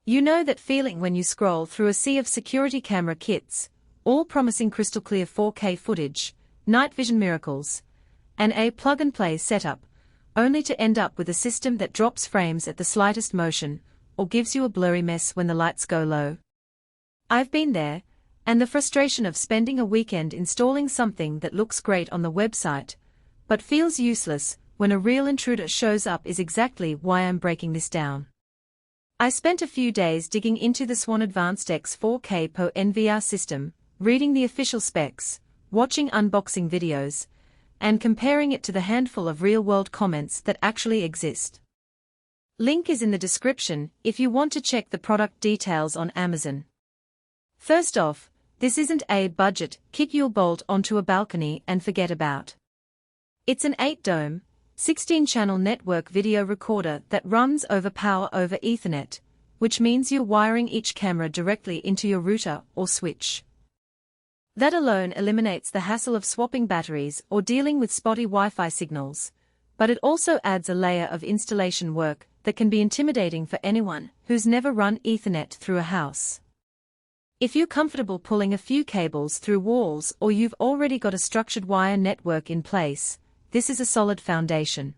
You know that feeling when you scroll through a sea of security camera kits, all promising crystal clear 4K footage, night vision miracles, and a plug-and-play setup, only to end up with a system that drops frames at the slightest motion, or gives you a blurry mess when the lights go low. I've been there, and the frustration of spending a weekend installing something that looks great on the website, but feels useless when a real intruder shows up is exactly why I'm breaking this down. I spent a few days digging into the Swann AdvancedX 4K PoE NVR system, reading the official specs, watching unboxing videos, and comparing it to the handful of real-world comments that actually exist. Link is in the description if you want to check the product details on Amazon. First off, this isn't a budget kit you'll bolt onto a balcony and forget about. It's an 8-dome, 16-channel network video recorder that runs over Power over Ethernet, which means you're wiring each camera directly into your router or switch. That alone eliminates the hassle of swapping batteries or dealing with spotty Wi-Fi signals, but it also adds a layer of installation work that can be intimidating for anyone who's never run Ethernet through a house. If you're comfortable pulling a few cables through walls or you've already got a structured wire network in place, this is a solid foundation.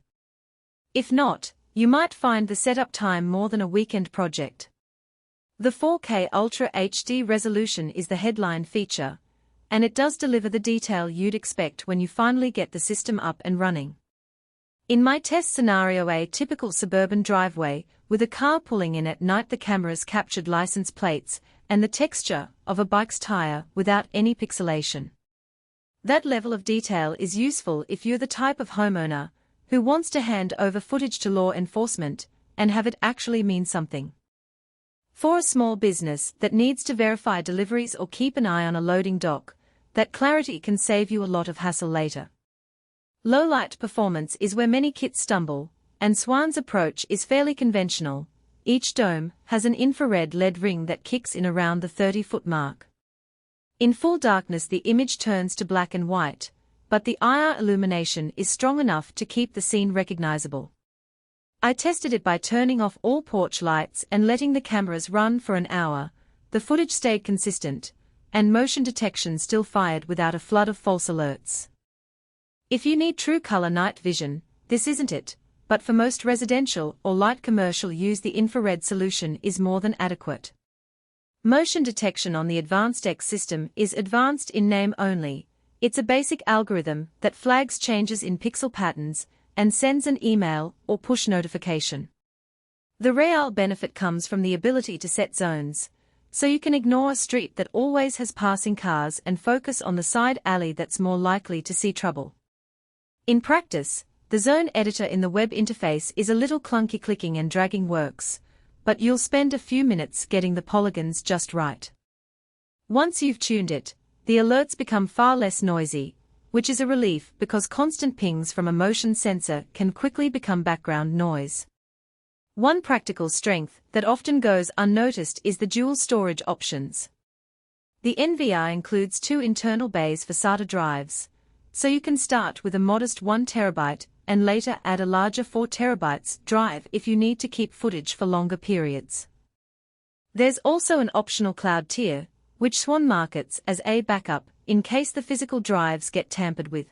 If not, you might find the setup time more than a weekend project. The 4K Ultra HD resolution is the headline feature, and it does deliver the detail you'd expect when you finally get the system up and running. In my test scenario, a typical suburban driveway, with a car pulling in at night, the cameras captured license plates and the texture of a bike's tire without any pixelation. That level of detail is useful if you're the type of homeowner who wants to hand over footage to law enforcement and have it actually mean something. For a small business that needs to verify deliveries or keep an eye on a loading dock, that clarity can save you a lot of hassle later. Low-light performance is where many kits stumble, and Swann's approach is fairly conventional. Each dome has an infrared LED ring that kicks in around the 30-foot mark. In full darkness the image turns to black and white, but the IR illumination is strong enough to keep the scene recognizable. I tested it by turning off all porch lights and letting the cameras run for an hour. The footage stayed consistent, and motion detection still fired without a flood of false alerts. If you need true color night vision, this isn't it, but for most residential or light commercial use the infrared solution is more than adequate. Motion detection on the AdvancedX system is advanced in name only. It's a basic algorithm that flags changes in pixel patterns and sends an email or push notification. The real benefit comes from the ability to set zones, so you can ignore a street that always has passing cars and focus on the side alley that's more likely to see trouble. In practice, the zone editor in the web interface is a little clunky. Clicking and dragging works, but you'll spend a few minutes getting the polygons just right. Once you've tuned it, the alerts become far less noisy, which is a relief because constant pings from a motion sensor can quickly become background noise. One practical strength that often goes unnoticed is the dual storage options. The NVR includes 2 internal bays for SATA drives, so you can start with a modest 1 TB and later add a larger 4 TB drive if you need to keep footage for longer periods. There's also an optional cloud tier, which Swann markets as a backup in case the physical drives get tampered with.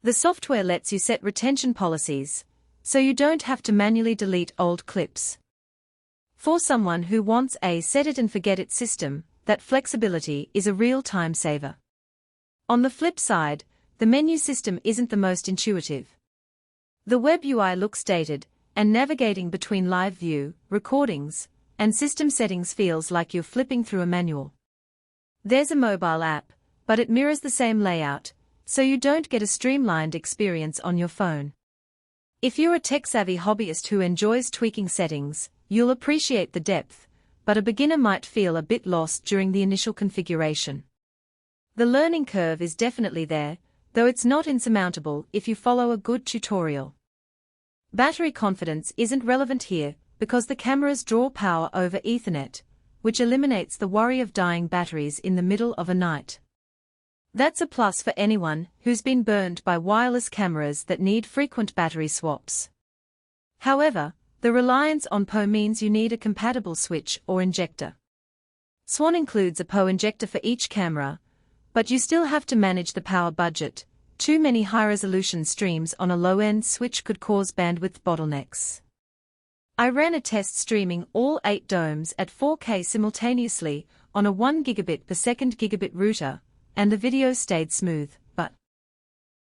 The software lets you set retention policies, so you don't have to manually delete old clips. For someone who wants a set-it-and-forget-it system, that flexibility is a real time saver. On the flip side, the menu system isn't the most intuitive. The web UI looks dated, and navigating between live view, recordings, and system settings feels like you're flipping through a manual. There's a mobile app, but it mirrors the same layout, so you don't get a streamlined experience on your phone. If you're a tech-savvy hobbyist who enjoys tweaking settings, you'll appreciate the depth, but a beginner might feel a bit lost during the initial configuration. The learning curve is definitely there, though it's not insurmountable if you follow a good tutorial. Battery confidence isn't relevant here, because the cameras draw power over Ethernet, which eliminates the worry of dying batteries in the middle of a night. That's a plus for anyone who's been burned by wireless cameras that need frequent battery swaps. However, The reliance on PoE means you need a compatible switch or injector. Swann includes a PoE injector for each camera, but you still have to manage the power budget. Too many high-resolution streams on a low-end switch could cause bandwidth bottlenecks. I ran a test streaming all 8 domes at 4K simultaneously on a 1 gigabit per second gigabit router, and the video stayed smooth.